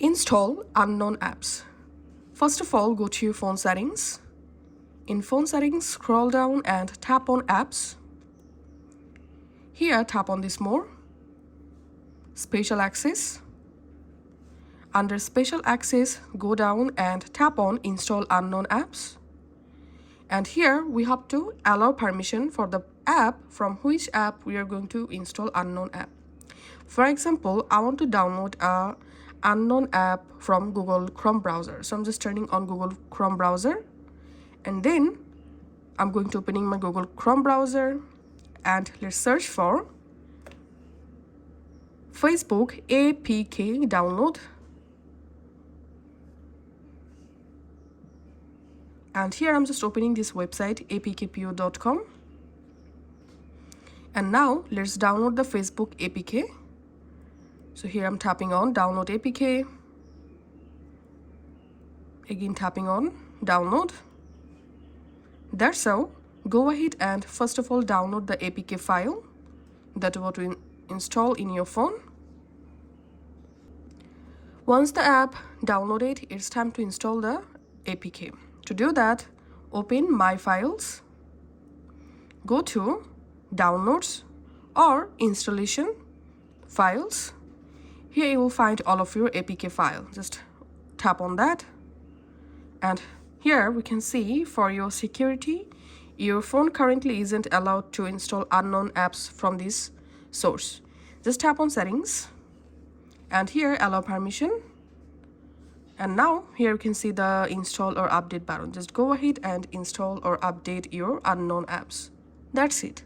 Install unknown apps. First of all, go to your phone settings. In phone settings, scroll down and tap on apps. Here, tap on this more. Special access. Under special access, go down and tap on install unknown apps. And here we have to allow permission for the app from which app we are going to install unknown app. For example, I want to download a unknown app from Google Chrome browser. So I'm just turning on Google Chrome browser, and then I'm going to opening my Google Chrome browser, and let's search for Facebook APK download. And here I'm just opening this website apkpo.com. And now let's download the Facebook APK. So here I'm tapping on download APK. Again tapping on download. That's how. Go ahead and first of all download the APK file that you want to install in your phone. Once the app downloaded, it's time to install the APK. To do that, open My Files, go to Downloads or Installation Files. Here you will find all of your APK file. Just tap on that, and here we can see for your security, your phone currently isn't allowed to install unknown apps from this source. Just tap on Settings, and here allow permission. And now here you can see the install or update button. Just go ahead and install or update your unknown apps. That's it.